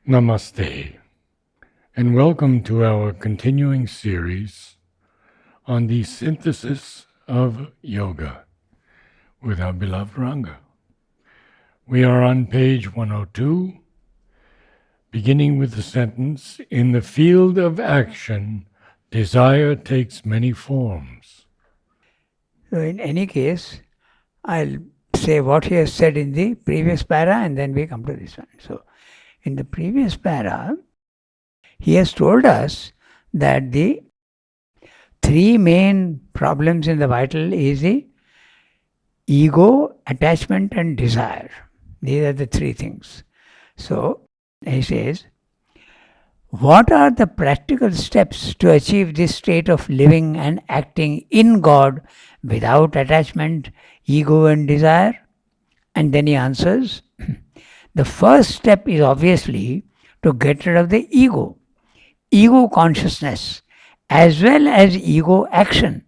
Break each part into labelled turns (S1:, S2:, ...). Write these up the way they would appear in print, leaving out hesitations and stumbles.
S1: Namaste, and welcome to our continuing series on the synthesis of yoga with our beloved Ranga. We are on page 102, beginning with the sentence, "In the field of action, desire takes many forms."
S2: So in any case, I'll say what he has said in the previous para and then we come to this one. So in the previous para, he has told us that the three main problems in the vital is the ego, attachment and desire. These are the three things. So he says, what are the practical steps to achieve this state of living and acting in God without attachment, ego and desire? And then he answers, the first step is obviously to get rid of the ego consciousness, as well as ego action.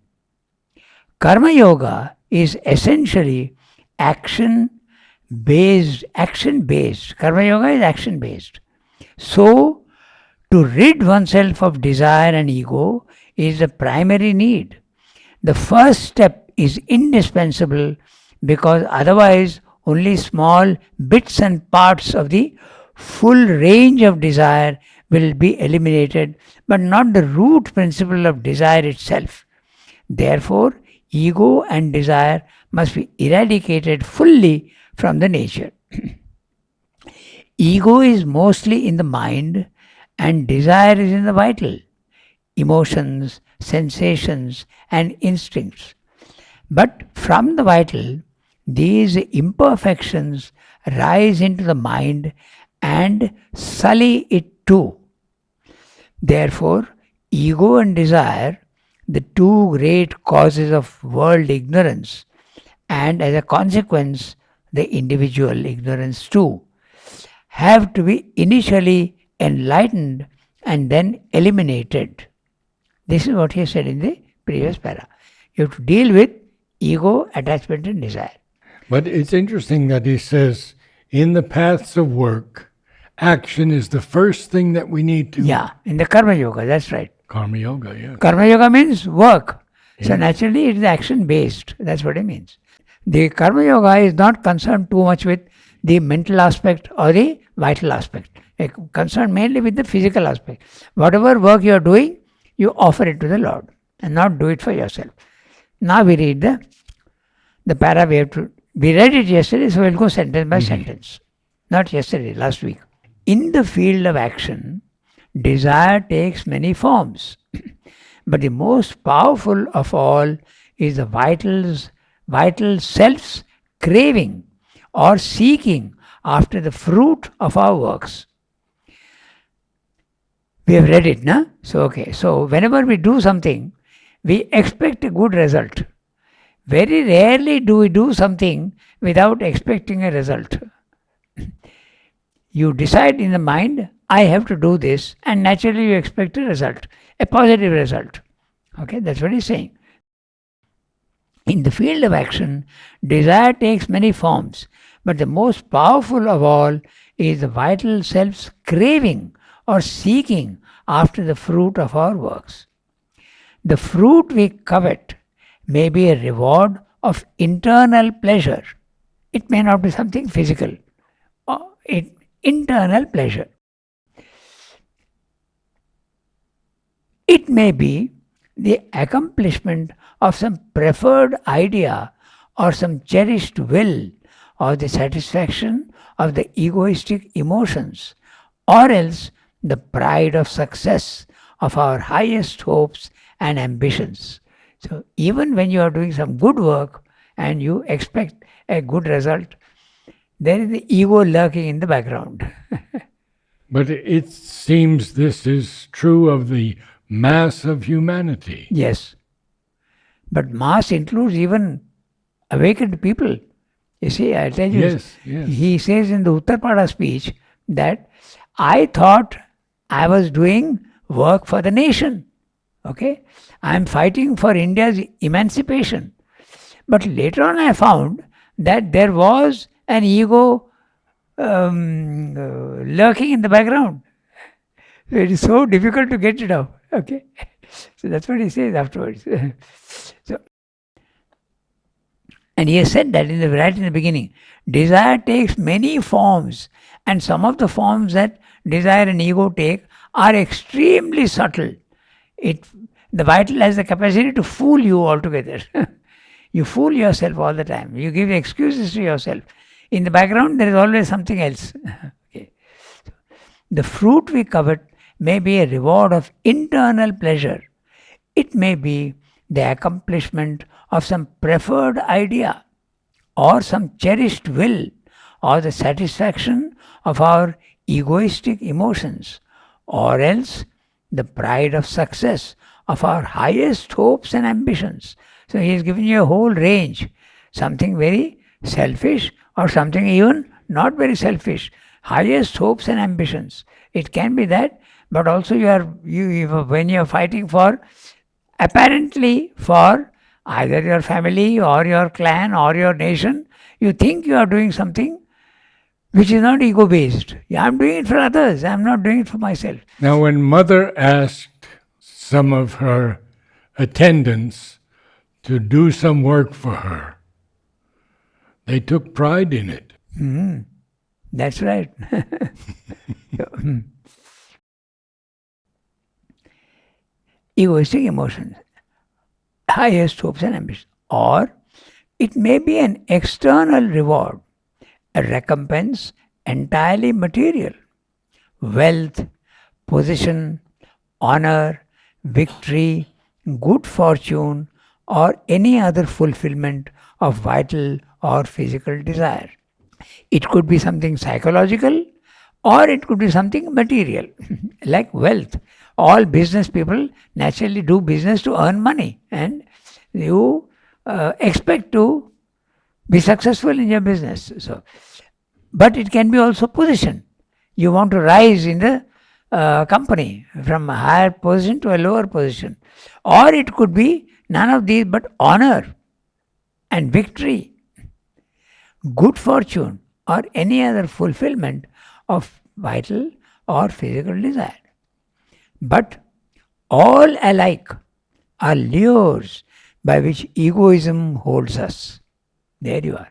S2: Karma yoga is essentially action based. Karma yoga is action based. So, to rid oneself of desire and ego is the primary need. The first step is indispensable because otherwise only small bits and parts of the full range of desire will be eliminated, but not the root principle of desire itself. Therefore, ego and desire must be eradicated fully from the nature. Ego is mostly in the mind and desire is in the vital, emotions, sensations and instincts. But from the vital, these imperfections rise into the mind and sully it too. Therefore, ego and desire, the two great causes of world ignorance, and as a consequence, the individual ignorance too, have to be initially enlightened and then eliminated. This is what he said in the previous para. You have to deal with ego, attachment and desire.
S1: But it's interesting that he says, in the paths of work, action is the first thing that we need to...
S2: Yeah, in the Karma Yoga, that's right.
S1: Karma Yoga, yeah.
S2: Karma Yoga means work.
S1: Yeah.
S2: So naturally it is action based. That's what it means. The Karma Yoga is not concerned too much with the mental aspect or the vital aspect. It's concerned mainly with the physical aspect. Whatever work you are doing, you offer it to the Lord and not do it for yourself. Now we read the para we read it yesterday, so we'll go sentence by sentence. Not yesterday, last week. In the field of action, desire takes many forms. But the most powerful of all is the vital self's craving or seeking after the fruit of our works. We have read it, na? So whenever we do something, we expect a good result. Very rarely do we do something without expecting a result. You decide in the mind, I have to do this, and naturally you expect a result, a positive result. Okay, that's what he's saying. In the field of action, desire takes many forms, but the most powerful of all is the vital self's craving or seeking after the fruit of our works. The fruit we covet may be a reward of internal pleasure. It may not be something physical. Internal pleasure. It may be the accomplishment of some preferred idea or some cherished will or the satisfaction of the egoistic emotions or else the pride of success of our highest hopes and ambitions. So even when you are doing some good work and you expect a good result, there is the ego lurking in the background.
S1: But it seems this is true of the mass of humanity.
S2: Yes. But mass includes even awakened people. You see, I tell you,
S1: Yes.
S2: he says in the Uttarpada speech that I thought I was doing work for the nation. Okay? I am fighting for India's emancipation. But later on I found that there was an ego lurking in the background. So it is so difficult to get it out. Okay, so that's what he says afterwards. So, and he has said that right in the beginning, desire takes many forms, and some of the forms that desire and ego take are extremely subtle. It the vital has the capacity to fool you altogether. You fool yourself all the time. You give excuses to yourself. In the background, there is always something else. Okay. The fruit we covet may be a reward of internal pleasure. It may be the accomplishment of some preferred idea or some cherished will or the satisfaction of our egoistic emotions or else the pride of success of our highest hopes and ambitions. So he has given you a whole range, something very selfish or something even not very selfish, highest hopes and ambitions. It can be that, but also when you are fighting for apparently for either your family or your clan or your nation, you think you are doing something which is not ego based. I'm doing it for others, I'm not doing it for myself.
S1: Now, when Mother asked some of her attendants to do some work for her, they took pride in it.
S2: That's right. Egoistic emotions, highest hopes and ambitions. Or it may be an external reward, a recompense entirely material. Wealth, position, honor, victory, good fortune, or any other fulfillment of vital or physical desire. It could be something psychological or it could be something material, like wealth. All business people naturally do business to earn money, and you expect to be successful in your business. So, but it can be also position. You want to rise in the company from a higher position to a lower position, or it could be none of these but honor and victory, good fortune, or any other fulfillment of vital or physical desire. But all alike are lures by which egoism holds us. There you are.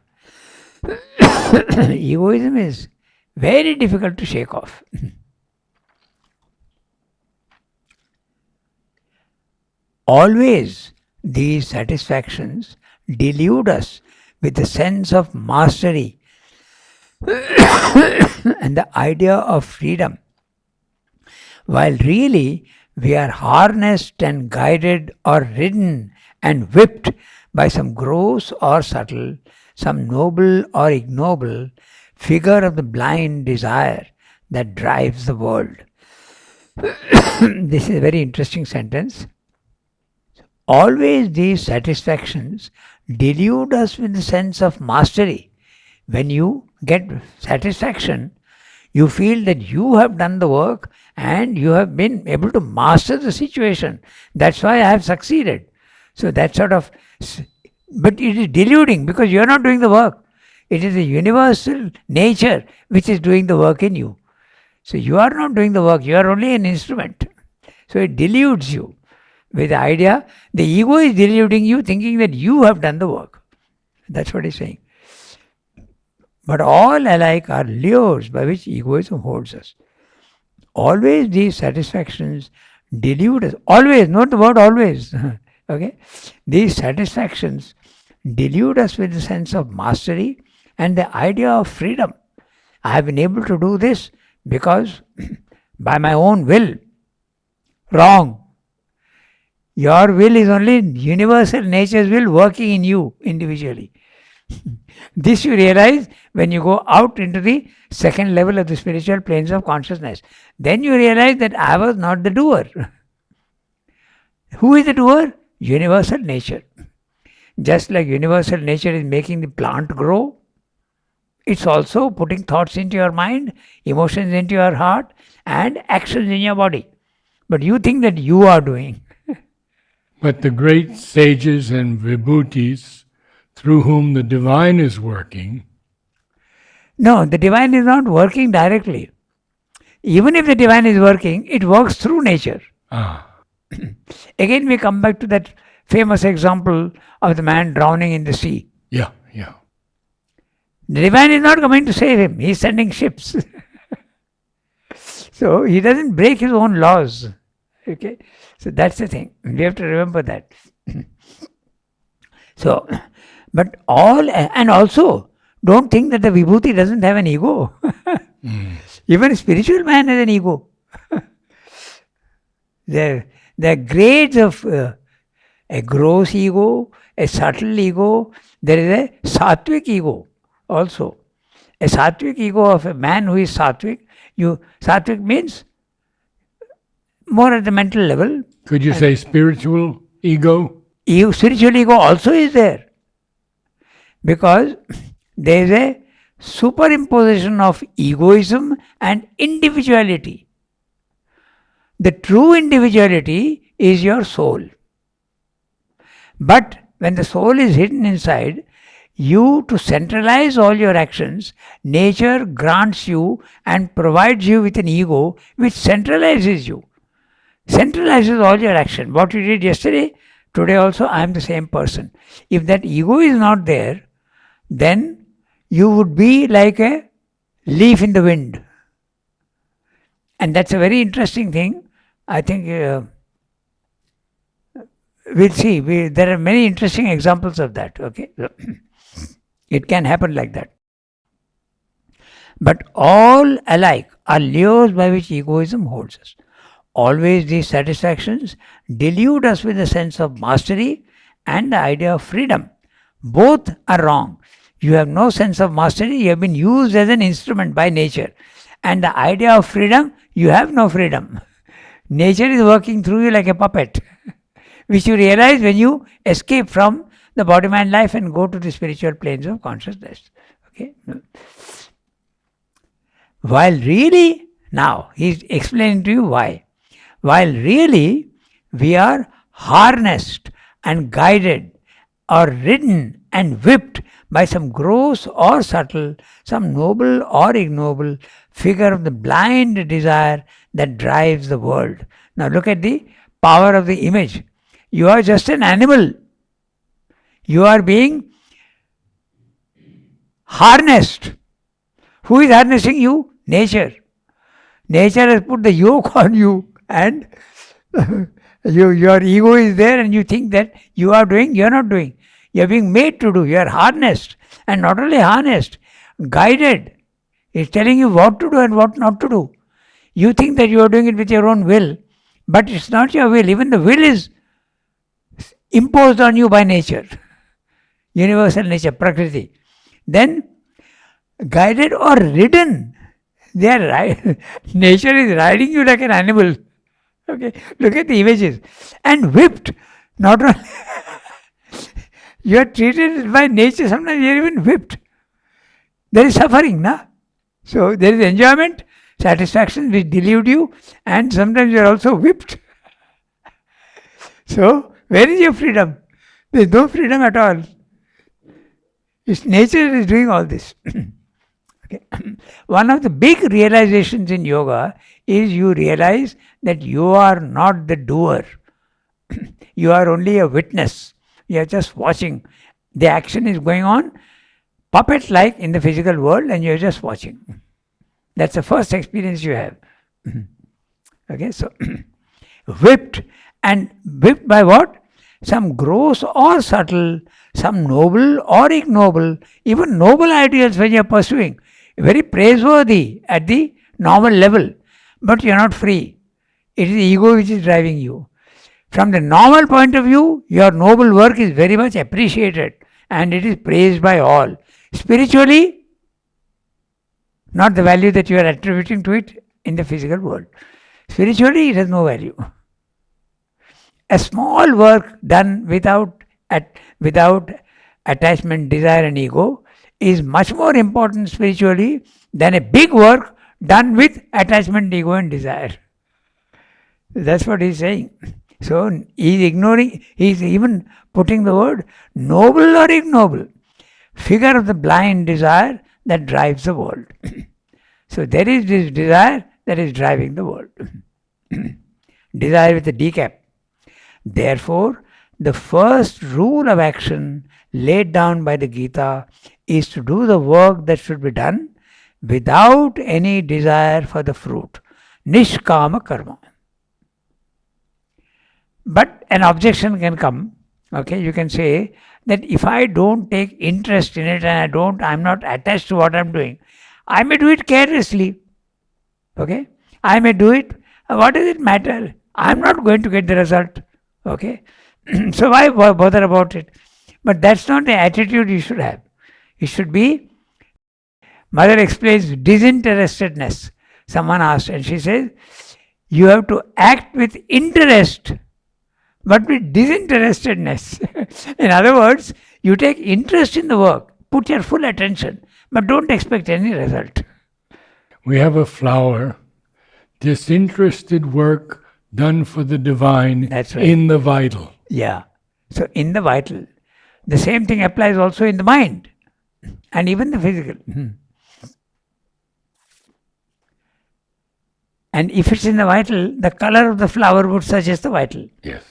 S2: Egoism is very difficult to shake off. Always these satisfactions delude us with the sense of mastery and the idea of freedom, while really we are harnessed and guided or ridden and whipped by some gross or subtle, some noble or ignoble figure of the blind desire that drives the world. This is a very interesting sentence. Always these satisfactions delude us with the sense of mastery. When you get satisfaction, you feel that you have done the work and you have been able to master the situation. That's why I have succeeded. So that sort of, but it is deluding because you are not doing the work. It is the universal nature which is doing the work in you. So you are not doing the work, you are only an instrument. So it deludes you with the idea, the ego is deluding you thinking that you have done the work. That's what he's saying. But all alike are lures by which egoism holds us. Always these satisfactions delude us. Always, note the word always. Okay? These satisfactions delude us with the sense of mastery and the idea of freedom. I have been able to do this because by my own will. Wrong. Your will is only universal nature's will working in you individually. This you realize when you go out into the second level of the spiritual planes of consciousness. Then you realize that I was not the doer. Who is the doer? Universal nature. Just like universal nature is making the plant grow, it's also putting thoughts into your mind, emotions into your heart, and actions in your body. But you think that you are doing.
S1: But the great sages and vibhutis through whom the divine is working,
S2: No, the divine is not working directly. Even if the divine is working, it works through nature. Again, we come back to that famous example of the man drowning in the sea.
S1: Yeah.
S2: The divine is not coming to save him. He is sending ships. So he doesn't break his own laws. Okay? So that's the thing. We have to remember that. So, but and also, don't think that the Vibhuti doesn't have an ego. Even a spiritual man has an ego. There are grades of a gross ego, a subtle ego. There is a sattvic ego also. A sattvic ego of a man who is sattvic. Sattvic means more at the mental level.
S1: Could you say spiritual ego?
S2: Spiritual ego also is there. Because there is a superimposition of egoism and individuality. The true individuality is your soul. But when the soul is hidden inside, to centralize all your actions, nature grants you and provides you with an ego which centralizes you. Centralizes all your action. What you did yesterday, today also I am the same person. If that ego is not there, then you would be like a leaf in the wind. And that's a very interesting thing. I think we'll see. There are many interesting examples of that. Okay, it can happen like that. But all alike are lures by which egoism holds us. Always these satisfactions delude us with a sense of mastery and the idea of freedom. Both are wrong. You have no sense of mastery, you have been used as an instrument by nature. And the idea of freedom, you have no freedom. Nature is working through you like a puppet, which you realize when you escape from the body-mind life and go to the spiritual planes of consciousness. Okay? While really, now he's explaining to you why. While really we are harnessed and guided or ridden and whipped by some gross or subtle, some noble or ignoble figure of the blind desire that drives the world. Now look at the power of the image. You are just an animal. You are being harnessed. Who is harnessing you? Nature. Nature has put the yoke on you and your ego is there and you think that you are doing, you are not doing. You are being made to do. You are harnessed. And not only harnessed, guided. It's telling you what to do and what not to do. You think that you are doing it with your own will, but it's not your will. Even the will is imposed on you by nature. Universal nature, Prakriti. Then, guided or ridden. They are nature is riding you like an animal. Okay, look at the images. And whipped. Not only you are treated by nature, sometimes you are even whipped. There is suffering, na? So there is enjoyment, satisfaction which delude you, and sometimes you are also whipped. So, where is your freedom? There is no freedom at all. It's nature is doing all this. Okay. One of the big realizations in yoga is you realize that you are not the doer. You are only a witness. You are just watching. The action is going on, puppet-like in the physical world, and you are just watching. That's the first experience you have. Okay, so whipped. And whipped by what? Some gross or subtle, some noble or ignoble, even noble ideals when you are pursuing. Very praiseworthy at the normal level, but you are not free. It is the ego which is driving you. From the normal point of view, your noble work is very much appreciated and it is praised by all. Spiritually, not the value that you are attributing to it in the physical world. Spiritually, it has no value. A small work done without attachment, desire and ego is much more important spiritually than a big work done with attachment, ego and desire. That's what he's saying. So he's ignoring, he's even putting the word noble or ignoble. Figure of the blind desire that drives the world. So there is this desire that is driving the world. Desire with a decap. Therefore, the first rule of action laid down by the Gita is to do the work that should be done without any desire for the fruit. Nishkama karma. But an objection can come. Okay, you can say that if I don't take interest in it and I'm not attached to what I'm doing, I may do it carelessly. Okay, I may do it. What does it matter? I'm not going to get the result. Okay, so why bother about it? But that's not the attitude you should have. It should be, Mother explains disinterestedness. Someone asked, and she says, you have to act with interest, but with disinterestedness. In other words, you take interest in the work, put your full attention, but don't expect any result.
S1: We have a flower, disinterested work done for the divine.
S2: That's right.
S1: In the vital.
S2: Yeah. So in the vital, the same thing applies also in the mind and even the physical. And if it's in the vital, the color of the flower would suggest the vital.
S1: Yes.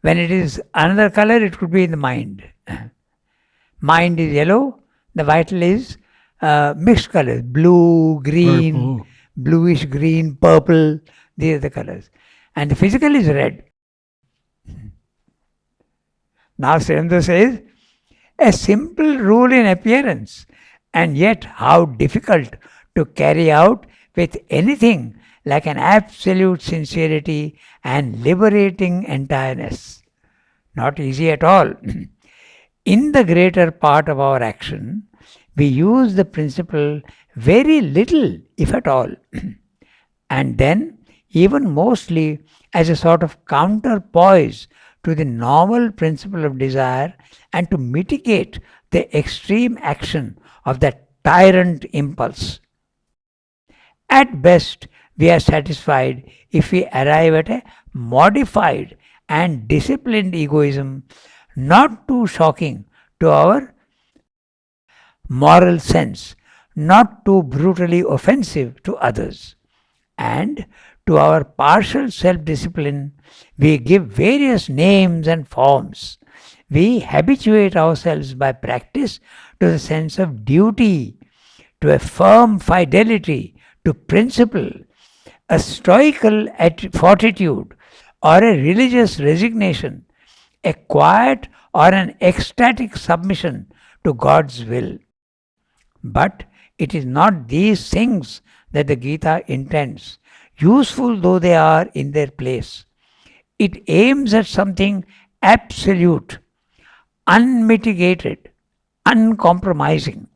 S2: When it is another color, it could be in the mind. Mind is yellow, the vital is mixed colors, blue, green,
S1: Purple.
S2: bluish green, purple, these are the colors. And the physical is red. Now Srendra says, a simple rule in appearance, and yet how difficult to carry out with anything like an absolute sincerity and liberating entireness. Not easy at all. In the greater part of our action, we use the principle very little, if at all, and then even mostly as a sort of counterpoise to the normal principle of desire and to mitigate the extreme action of that tyrant impulse. At best, we are satisfied if we arrive at a modified and disciplined egoism, not too shocking to our moral sense, not too brutally offensive to others. And to our partial self-discipline, we give various names and forms. We habituate ourselves by practice to the sense of duty, to a firm fidelity, to principle, a stoical fortitude, or a religious resignation, a quiet or an ecstatic submission to God's will. But it is not these things that the Gita intends, useful though they are in their place. It aims at something absolute, unmitigated, uncompromising.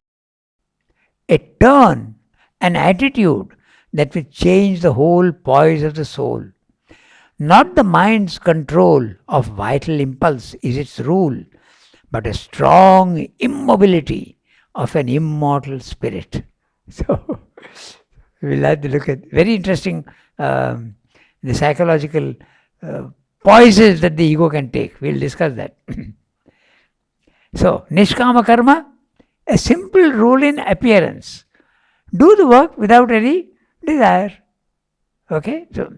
S2: A turn, an attitude that will change the whole poise of the soul. Not the mind's control of vital impulse is its rule, but a strong immobility of an immortal spirit. So, we'll have to look at very interesting the psychological poises that the ego can take. We'll discuss that. So, Nishkama Karma, a simple rule in appearance. Do the work without any desire. Okay? So,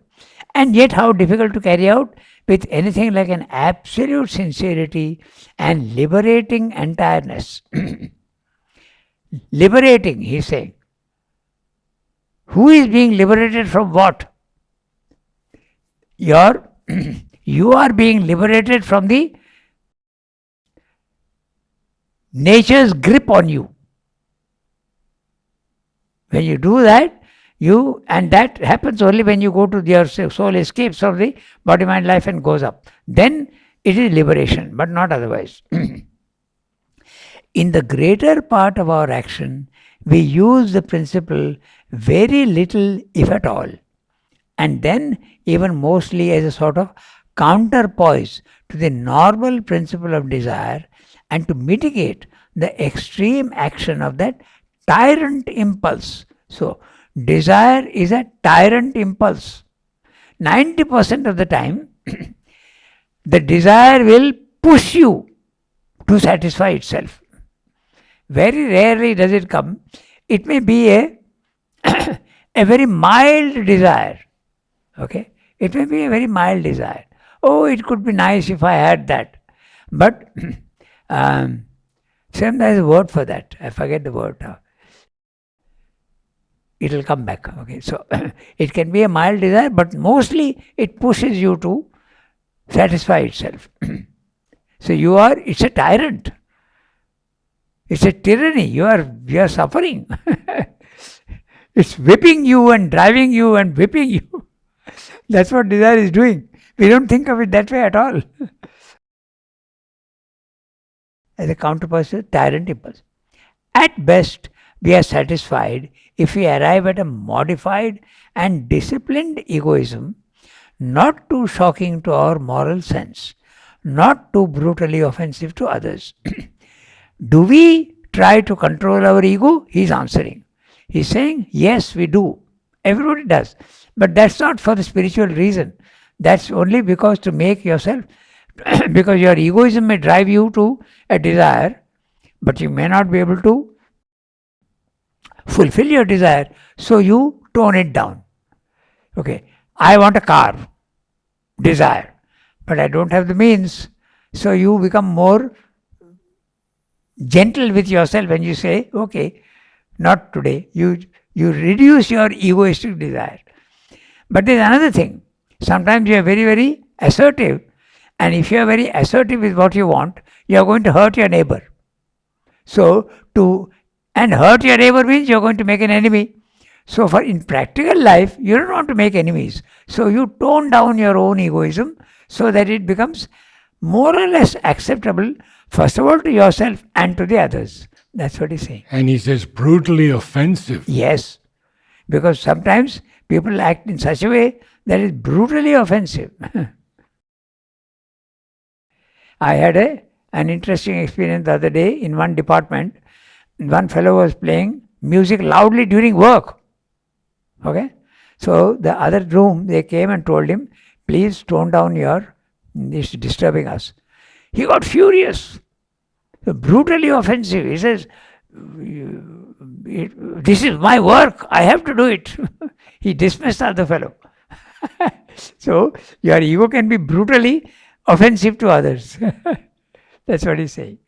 S2: and yet how difficult to carry out with anything like an absolute sincerity and liberating entireness. Liberating, he's saying. Who is being liberated from what? You are being liberated from the nature's grip on you. When you do that, and that happens only when you go to your soul escapes from the body, mind, life and goes up. Then it is liberation, but not otherwise. In the greater part of our action, we use the principle very little, if at all, and then even mostly as a sort of counterpoise to the normal principle of desire and to mitigate the extreme action of that tyrant impulse. So, desire is a tyrant impulse. 90% of the time, the desire will push you to satisfy itself. very rarely does it come. It may be a a very mild desire. Okay? It may be a very mild desire. Oh, it could be nice if I had that. But same, there is a word for that. I forget the word now. It will come back. Okay, so it can be a mild desire, but mostly it pushes you to satisfy itself. So it's a tyrant. It's a tyranny. You are suffering. It's whipping you and driving you and whipping you. That's what desire is doing. We don't think of it that way at all. As a counterpart to tyrant impulse. At best, we are satisfied if we arrive at a modified and disciplined egoism, not too shocking to our moral sense, not too brutally offensive to others. Do we try to control our ego? He's answering. He's saying, yes, we do. Everybody does. But that's not for the spiritual reason. That's only because to make yourself, because your egoism may drive you to a desire, but you may not be able to fulfill your desire, so you tone it down. Okay, I want a car, desire, but I don't have the means, so you become more gentle with yourself and you say, okay, not today. You reduce your egoistic desire. But there's another thing. Sometimes you are very, very assertive, and if you are very assertive with what you want, you are going to hurt your neighbor. And hurt your neighbor means you are going to make an enemy. So in practical life, you don't want to make enemies. So you tone down your own egoism so that it becomes more or less acceptable, first of all to yourself and to the others. That's what he's saying.
S1: And he says brutally offensive.
S2: Yes, because sometimes people act in such a way that is brutally offensive. I had an interesting experience the other day in one department. One fellow was playing music loudly during work. Okay? So the other room, they came and told him, please tone down this is disturbing us. He got furious. Brutally offensive. He says, this is my work. I have to do it. He dismissed the other fellow. So your ego can be brutally offensive to others. That's what he's saying.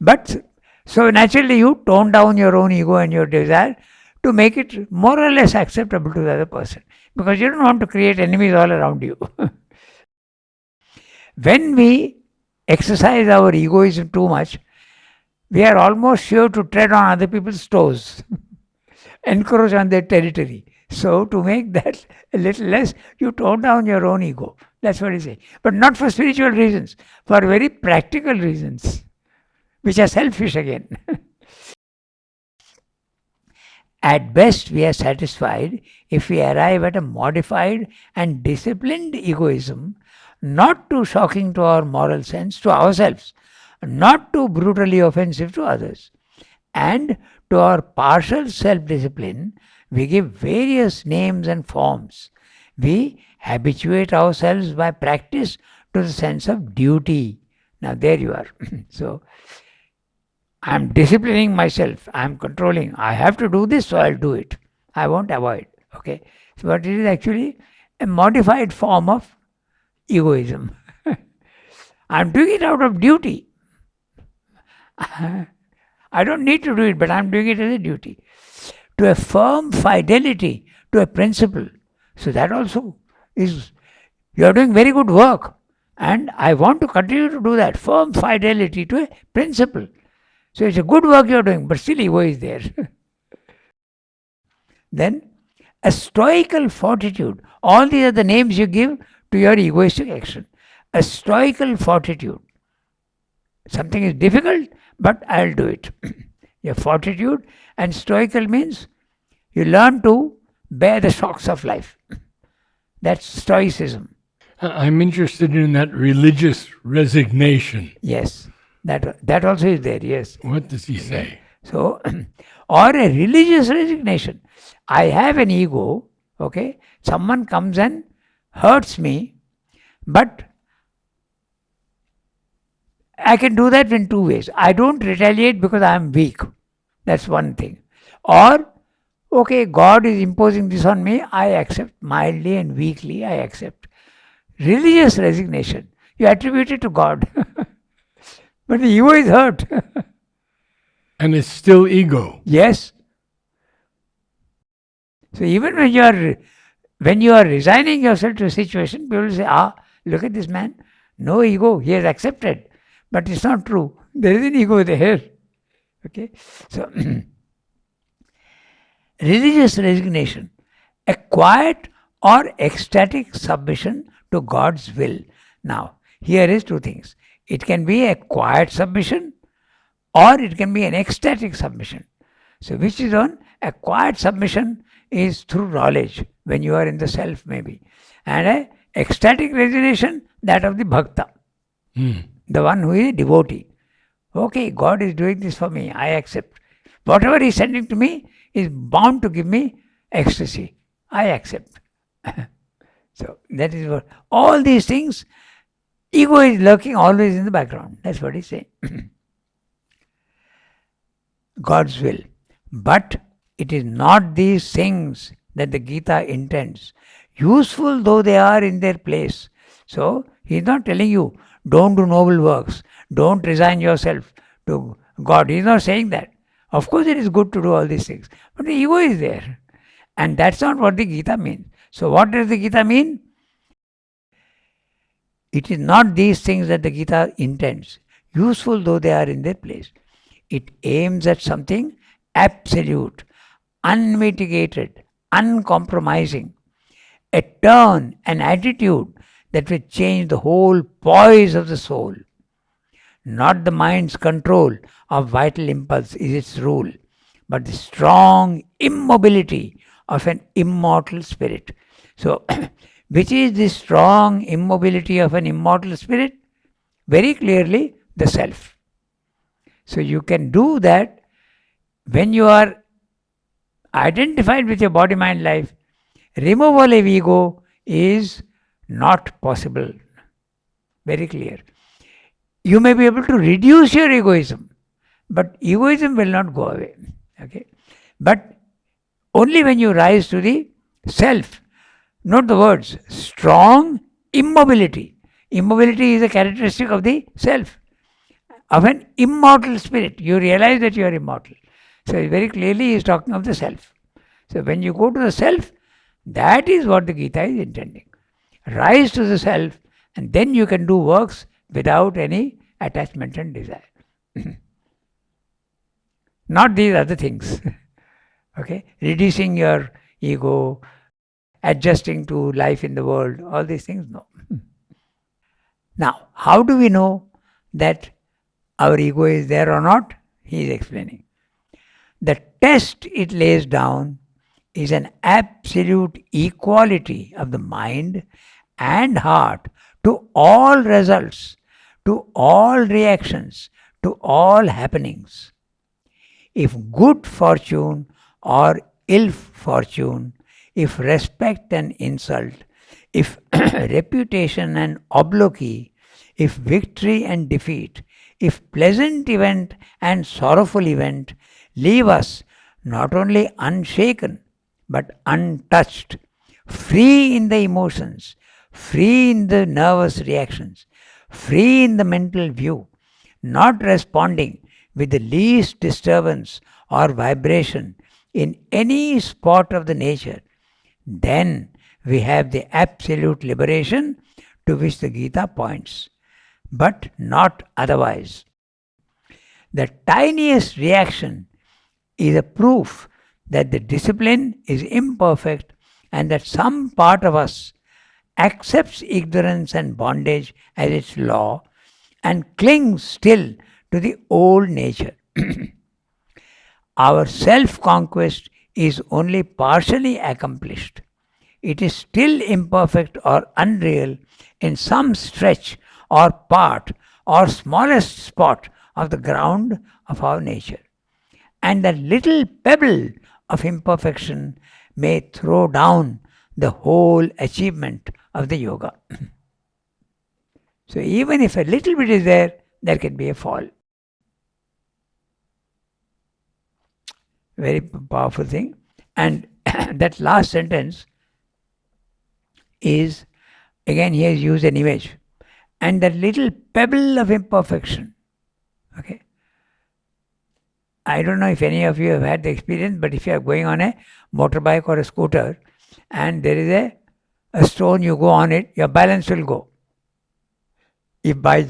S2: But so naturally you tone down your own ego and your desire to make it more or less acceptable to the other person, because you don't want to create enemies all around you. When we exercise our egoism too much, we are almost sure to tread on other people's toes, encroach on their territory. So to make that a little less, you tone down your own ego. That's what he's saying. But not for spiritual reasons, for very practical reasons, which are selfish again. At best, we are satisfied if we arrive at a modified and disciplined egoism, not too shocking to our moral sense, to ourselves, not too brutally offensive to others. And to our partial self-discipline, we give various names and forms. We habituate ourselves by practice to the sense of duty. Now there you are. So, I am disciplining myself. I am controlling. I have to do this, so I'll do it. I won't avoid. Okay. So, but it is actually a modified form of egoism. I am doing it out of duty. I don't need to do it, but I am doing it as a duty. To a firm fidelity to a principle. So that also is, you are doing very good work, and I want to continue to do that. Firm fidelity to a principle. So it's a good work you are doing, but still ego is there. Then a stoical fortitude. All these are the names you give to your egoistic action. A stoical fortitude. Something is difficult, but I'll do it. Your fortitude, and stoical means you learn to bear the shocks of life. That's stoicism.
S1: I'm interested in that religious resignation.
S2: Yes, that also is there, yes.
S1: What does he say?
S2: So, or a religious resignation. I have an ego, okay? Someone comes and hurts me, but I can do that in two ways. I don't retaliate because I am weak. That's one thing. Or, okay, God is imposing this on me, I accept. Mildly and weakly, I accept. Religious resignation, you attribute it to God. But the ego is hurt.
S1: And it's still ego.
S2: Yes. So even when you are resigning yourself to a situation, people say, look at this man. No ego, he has accepted. But it's not true. There is an ego there. Okay? So, religious resignation, a quiet or ecstatic submission to God's will. Now, here is two things. It can be a quiet submission or it can be an ecstatic submission. So, which is on? A quiet submission is through knowledge, when you are in the self maybe. And a ecstatic resignation, that of the bhakta, the one who is a devotee. Okay, God is doing this for me, I accept. Whatever He is sending to me is bound to give me ecstasy. I accept. So that is what, all these things, ego is lurking always in the background. That's what he's saying. God's will. But it is not these things that the Gita intends, useful though they are in their place. So he is not telling you, don't do noble works, don't resign yourself to God. He is not saying that. Of course it is good to do all these things, but the ego is there. And that's not what the Gita means. So what does the Gita mean? It is not these things that the Gita intends, useful though they are in their place. It aims at something absolute, unmitigated, uncompromising, a turn, an attitude that will change the whole poise of the soul. Not the mind's control of vital impulse is its rule, but the strong immobility of an immortal spirit. So, which is the strong immobility of an immortal spirit? Very clearly, the self. So you can do that when you are identified with your body, mind, life. Removal of ego is not possible. Very clear. You may be able to reduce your egoism, but egoism will not go away. Okay? But only when you rise to the self. Note the words, strong immobility. Immobility is a characteristic of the self, of an immortal spirit. You realize that you are immortal. So very clearly he is talking of the self. So when you go to the self, that is what the Gita is intending. Rise to the self, and then you can do works without any attachment and desire. Not these other things. Okay? Reducing your ego, adjusting to life in the world, all these things, no. Now, how do we know that our ego is there or not? He is explaining. The test it lays down is an absolute equality of the mind and heart to all results, to all reactions, to all happenings. If good fortune or ill fortune, if respect and insult, if reputation and obloquy, if victory and defeat, if pleasant event and sorrowful event leave us not only unshaken but untouched, free in the emotions, free in the nervous reactions, free in the mental view, not responding with the least disturbance or vibration in any spot of the nature, then we have the absolute liberation to which the Gita points, but not otherwise. The tiniest reaction is a proof that the discipline is imperfect and that some part of us accepts ignorance and bondage as its law and clings still to the old nature. Our self-conquest is only partially accomplished. It is still imperfect or unreal in some stretch or part or smallest spot of the ground of our nature. And that little pebble of imperfection may throw down the whole achievement of the yoga. So even if a little bit is there, there can be a fall. Very powerful thing. And that last sentence is, again, he has used an image. And that little pebble of imperfection. Okay. I don't know if any of you have had the experience, but if you are going on a motorbike or a scooter and there is a stone, you go on it, your balance will go. If by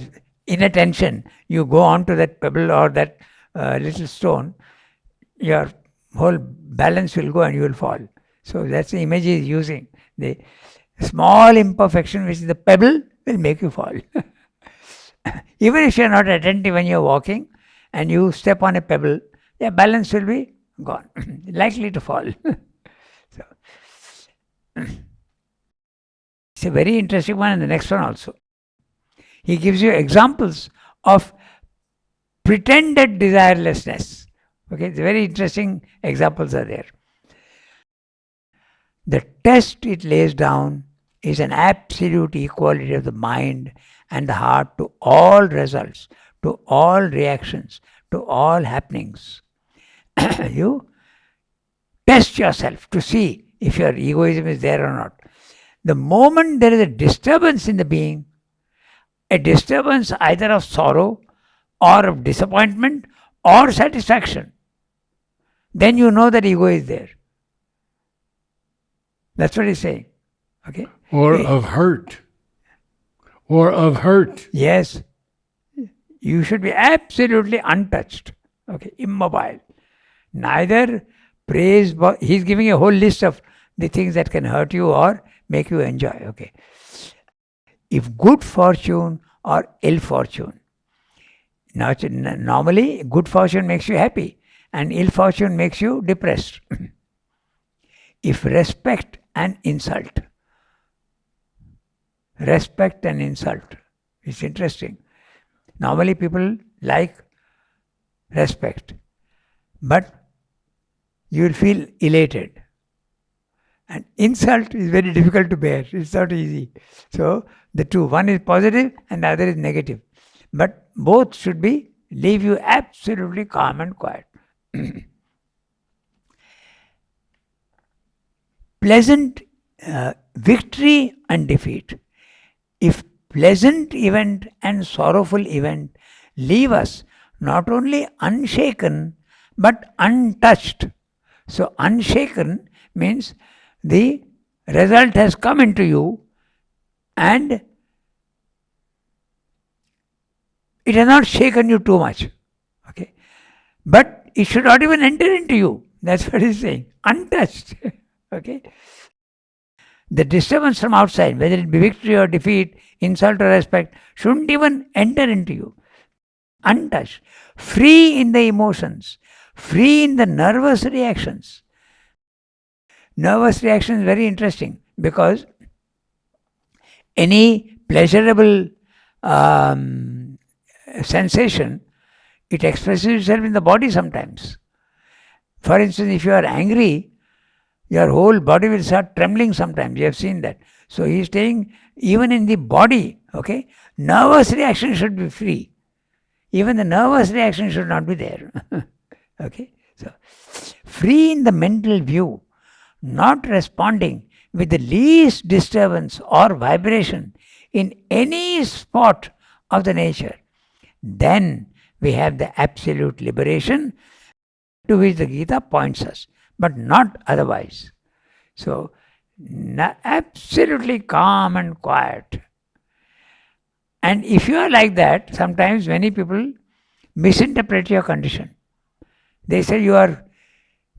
S2: inattention you go on to that pebble or that little stone, your whole balance will go and you will fall. So that's the image he is using. The small imperfection, which is the pebble, will make you fall. Even if you are not attentive when you are walking and you step on a pebble, your balance will be gone, likely to fall. So, it's a very interesting one, and the next one also. He gives you examples of pretended desirelessness. Okay, it's very interesting examples are there. The test it lays down is an absolute equality of the mind and the heart to all results, to all reactions, to all happenings. You test yourself to see if your egoism is there or not. The moment there is a disturbance in the being, a disturbance either of sorrow or of disappointment or satisfaction, then you know that ego is there. That's what he's saying. Okay?
S1: Or of hurt. Or of hurt.
S2: Yes. You should be absolutely untouched. Okay? Immobile. Neither praise, but he's giving a whole list of the things that can hurt you or make you enjoy. Okay? If good fortune or ill fortune. Now, normally, good fortune makes you happy and ill fortune makes you depressed. If respect and insult. Respect and insult. It's interesting. Normally people like respect, but you will feel elated. And insult is very difficult to bear. It's not easy. So the two, one is positive and the other is negative. But both should leave you absolutely calm and quiet. Pleasant victory and defeat. If pleasant event and sorrowful event leave us not only unshaken but untouched. So unshaken means the result has come into you and it has not shaken you too much. Okay? But it should not even enter into you. That's what he's saying. Untouched. Okay? The disturbance from outside, whether it be victory or defeat, insult or respect, shouldn't even enter into you. Untouched. Free in the emotions. Free in the nervous reactions. Nervous reaction is very interesting because any pleasurable sensation, it expresses itself in the body sometimes. For instance, if you are angry, your whole body will start trembling sometimes. You have seen that. So he is saying, even in the body, okay, nervous reaction should be free. Even the nervous reaction should not be there. Okay, so free in the mental view, not responding with the least disturbance or vibration in any spot of the nature. Then we have the absolute liberation to which the Gita points us, but not otherwise. So, absolutely calm and quiet. And if you are like that, sometimes many people misinterpret your condition. They say you are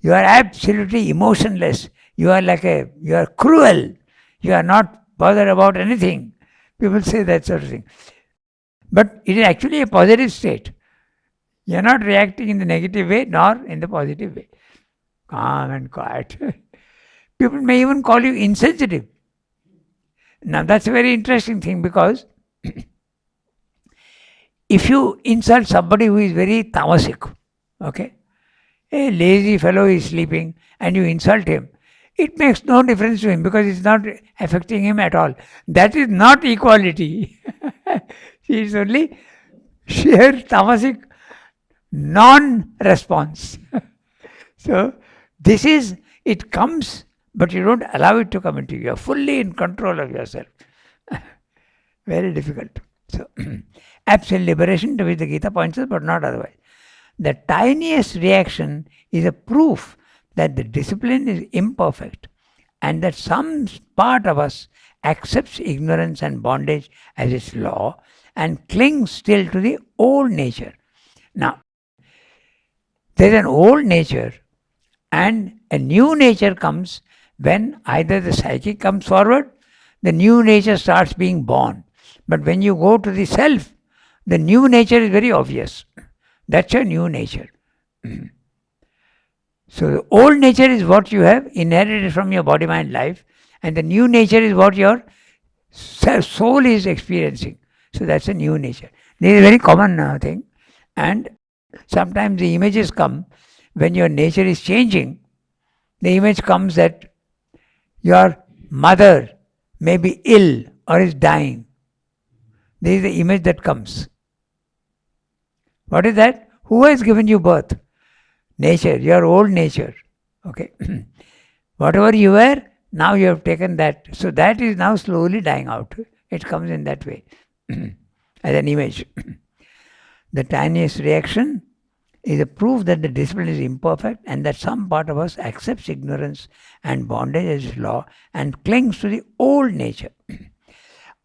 S2: absolutely emotionless. You are cruel. You are not bothered about anything. People say that sort of thing. But it is actually a positive state. You are not reacting in the negative way nor in the positive way. Calm and quiet. People may even call you insensitive. Now that's a very interesting thing because if you insult somebody who is very tamasic, okay, a lazy fellow is sleeping and you insult him, it makes no difference to him because it's not affecting him at all. That is not equality. It's only sheer tamasic non-response. So this is, it comes, but you don't allow it to come into you. You're fully in control of yourself. Very difficult. So absolute liberation, to which the Gita points us, but not otherwise. The tiniest reaction is a proof that the discipline is imperfect and that some part of us accepts ignorance and bondage as its law and clings still to the old nature. Now, there's an old nature and a new nature comes when either the psychic comes forward, the new nature starts being born. But when you go to the self, the new nature is very obvious. That's your new nature. So the old nature is what you have inherited from your body, mind, life, and the new nature is what your soul is experiencing. So that's a new nature. This is a very common thing. And sometimes the images come when your nature is changing. The image comes that your mother may be ill or is dying. This is the image that comes. What is that? Who has given you birth? Nature, your old nature. Okay. Whatever you were, now you have taken that. So that is now slowly dying out. It comes in that way as an image. The tiniest reaction is a proof that the discipline is imperfect and that some part of us accepts ignorance and bondage as law and clings to the old nature.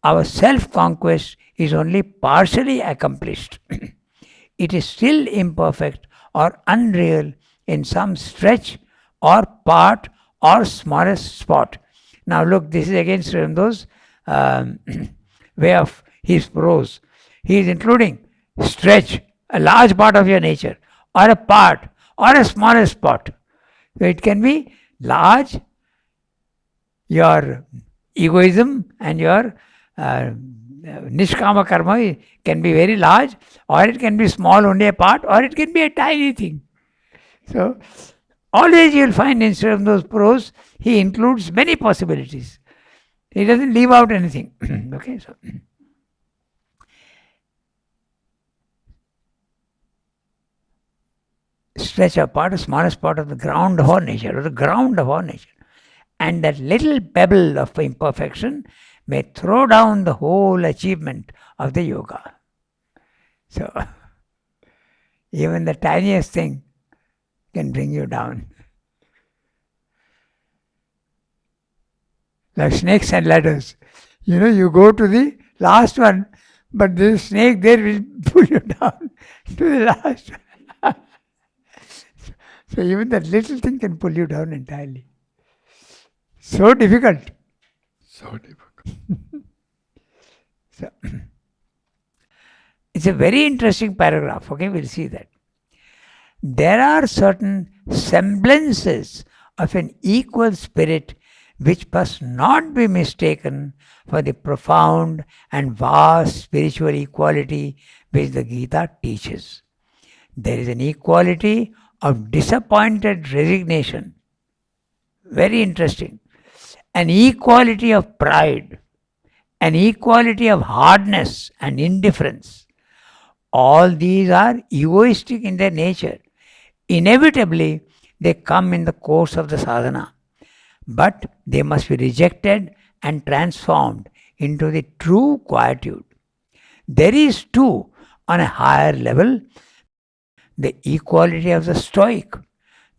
S2: Our self-conquest is only partially accomplished. It is still imperfect or unreal in some stretch or part or smallest spot. Now look, this is against those way of his prose. He is including stretch, a large part of your nature, or a part, or a smallest spot. So it can be large, your egoism and your nishkama karma can be very large, or it can be small, only a part, or it can be a tiny thing. So always you will find instead of those prose, he includes many possibilities. He doesn't leave out anything. Okay, so stretch apart a smallest part of the ground of our nature, or the ground of our nature. And that little pebble of imperfection may throw down the whole achievement of the yoga. So, even the tiniest thing can bring you down. Like snakes and ladders. You go to the last one, but the snake there will pull you down to the last one. So even that little thing can pull you down entirely. So difficult.
S1: So difficult.
S2: So, it's a very interesting paragraph. Okay, we'll see that. There are certain semblances of an equal spirit which must not be mistaken for the profound and vast spiritual equality which the Gita teaches. There is an equality of disappointed resignation. Very interesting. An equality of pride, an equality of hardness and indifference. All these are egoistic in their nature. Inevitably, they come in the course of the sadhana, but they must be rejected and transformed into the true quietude. There is too, on a higher level, the equality of the stoic,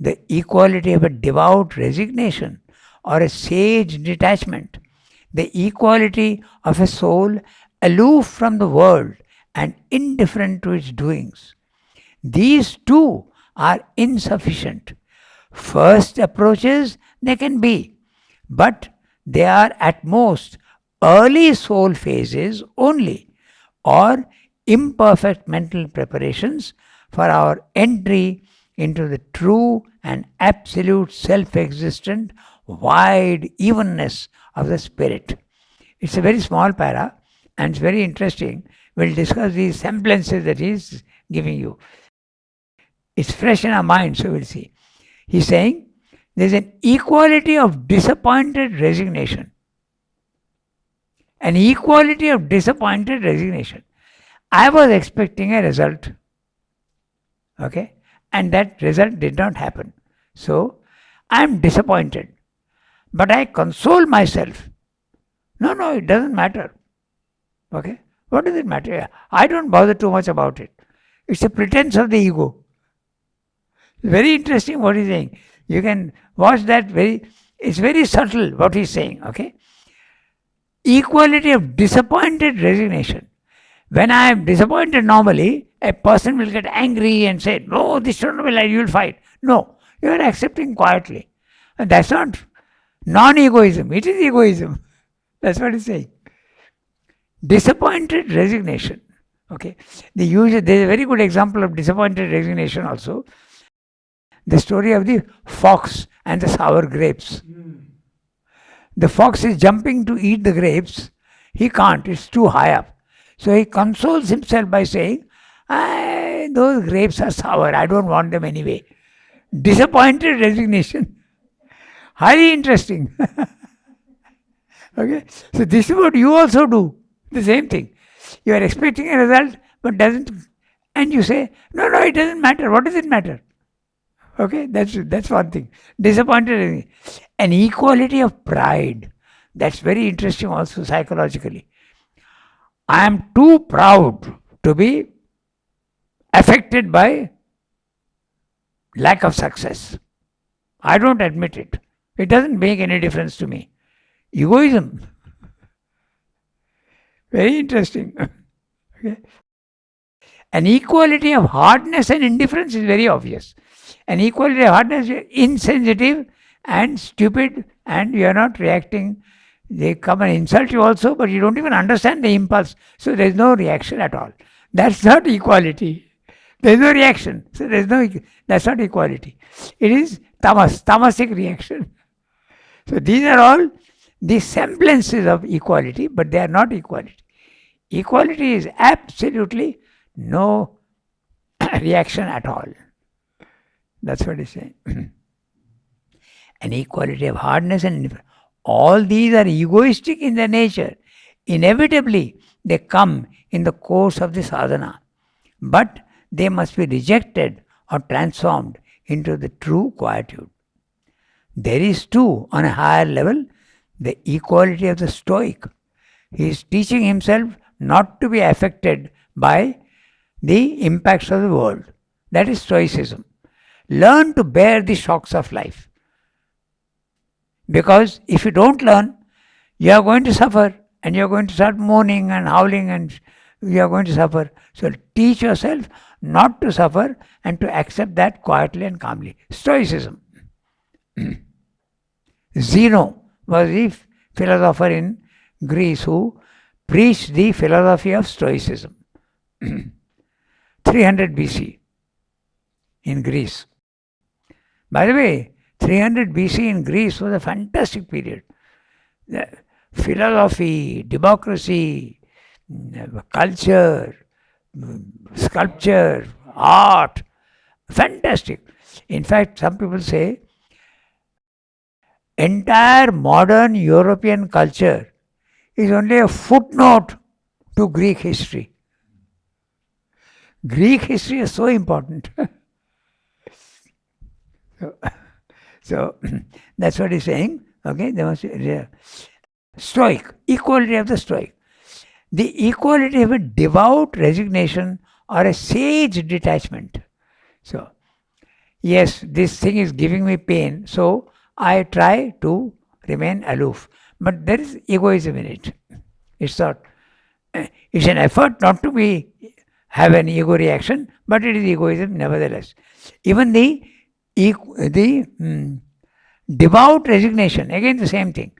S2: the equality of a devout resignation or a sage detachment, the equality of a soul aloof from the world and indifferent to its doings. These two are insufficient. First approaches they can be, but they are at most early soul phases only, or imperfect mental preparations for our entry into the true and absolute self-existent wide evenness of the spirit. It's a very small para and it's very interesting. We'll discuss these semblances that he's giving you. It's fresh in our mind, so we'll see. He's saying there's an equality of disappointed resignation. An equality of disappointed resignation. I was expecting a result, okay, and that result did not happen. So I am disappointed, but I console myself. No, it doesn't matter. Okay, what does it matter? I don't bother too much about it. It's a pretense of the ego. Very interesting what he's saying. You can watch that it's very subtle what he's saying, okay? Equality of disappointed resignation. When I am disappointed normally, a person will get angry and say, no, this should not be like, you will fight. No, you are accepting quietly. And that's not non-egoism, it is egoism. That's what he's saying. Disappointed resignation. Okay. There's a very good example of disappointed resignation also. The story of the fox and the sour grapes. The fox is jumping to eat the grapes. He can't, it's too high up. So he consoles himself by saying, those grapes are sour, I don't want them anyway. Disappointed resignation. Highly interesting. Okay, so this is what you also do. The same thing. You are expecting a result, but doesn't, and you say, no, it doesn't matter. What does it matter? Okay, that's one thing. Disappointed. An equality of pride. That's very interesting also psychologically. I am too proud to be affected by lack of success. I don't admit it. It doesn't make any difference to me. Egoism. Very interesting. Okay. An equality of hardness and indifference is very obvious. An equality of hardness, you're insensitive and stupid and you are not reacting. They come and insult you also, but you don't even understand the impulse. So there's no reaction at all. That's not equality. There's no reaction. So that's not equality. It is tamasic reaction. So these are all the semblances of equality, but they are not equality. Equality is absolutely no reaction at all. That's what he's saying. An equality of hardness and indifference. All these are egoistic in their nature. Inevitably, they come in the course of the sadhana. But they must be rejected or transformed into the true quietude. There is too, on a higher level, the equality of the Stoic. He is teaching himself not to be affected by the impacts of the world. That is Stoicism. Learn to bear the shocks of life. Because if you don't learn, you are going to suffer and you are going to start moaning and howling and you are going to suffer. So teach yourself not to suffer and to accept that quietly and calmly. Stoicism. Zeno was the philosopher in Greece who preached the philosophy of Stoicism. 300 BC in Greece. By the way, 300 BC in Greece was a fantastic period. The philosophy, democracy, culture, sculpture, art, fantastic. In fact, some people say entire modern European culture is only a footnote to Greek history. Greek history is so important. So that's what he's saying. Okay, there must be Stoic, equality of the Stoic. The equality of a devout resignation or a sage detachment. So, yes, this thing is giving me pain, so I try to remain aloof. But there is egoism in it. It's not. It's an effort not to have an ego reaction, but it is egoism nevertheless. Even the devout resignation, again the same thing.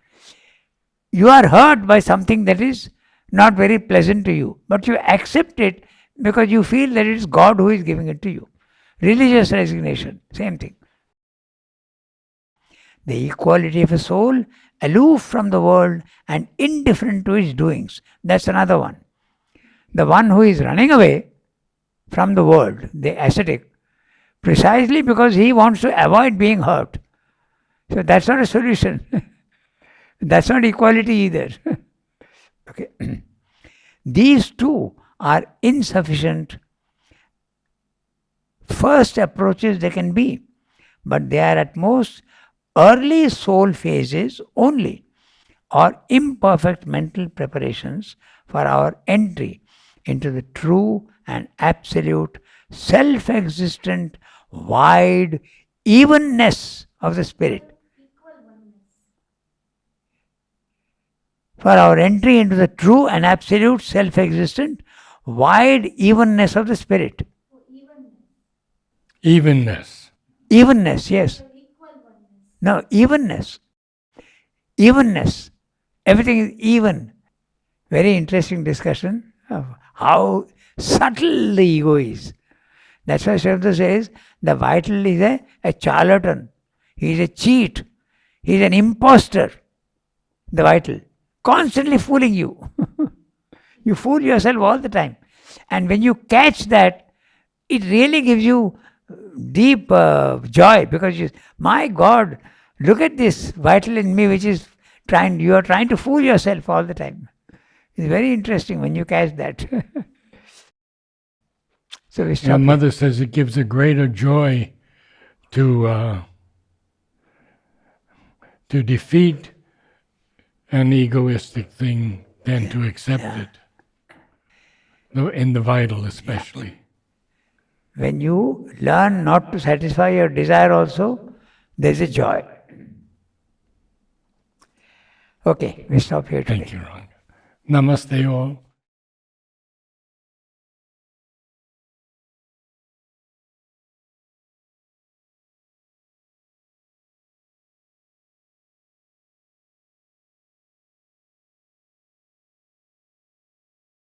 S2: You are hurt by something that is not very pleasant to you, but you accept it because you feel that it is God who is giving it to you. Religious resignation, same thing. The equality of a soul aloof from the world and indifferent to its doings. That's another one. The one who is running away from the world, the ascetic, precisely because he wants to avoid being hurt. So that's not a solution. That's not equality either. Okay. These two are insufficient first approaches they can be, but they are at most early soul phases only, or imperfect mental preparations for our entry into the true and absolute self existent wide evenness of the Spirit. For our entry into the true and absolute self existent wide evenness of the Spirit.
S1: Evenness.
S2: Evenness, yes. No, evenness. Evenness. Everything is even. Very interesting discussion of how subtle the ego is. That's why Shabda says the vital is a charlatan. He is a cheat. He is an impostor. The vital. Constantly fooling you. You fool yourself all the time. And when you catch that, it really gives you deep joy, because my God, look at this vital in me which is you are trying to fool yourself all the time. It's very interesting when you catch that. So we stop.
S1: Your mother says it gives a greater joy to defeat an egoistic thing than to accept it. In the vital especially.
S2: When you learn not to satisfy your desire also, there's a joy. Okay, we stop here today.
S1: Thank you, Ranga. Namaste all.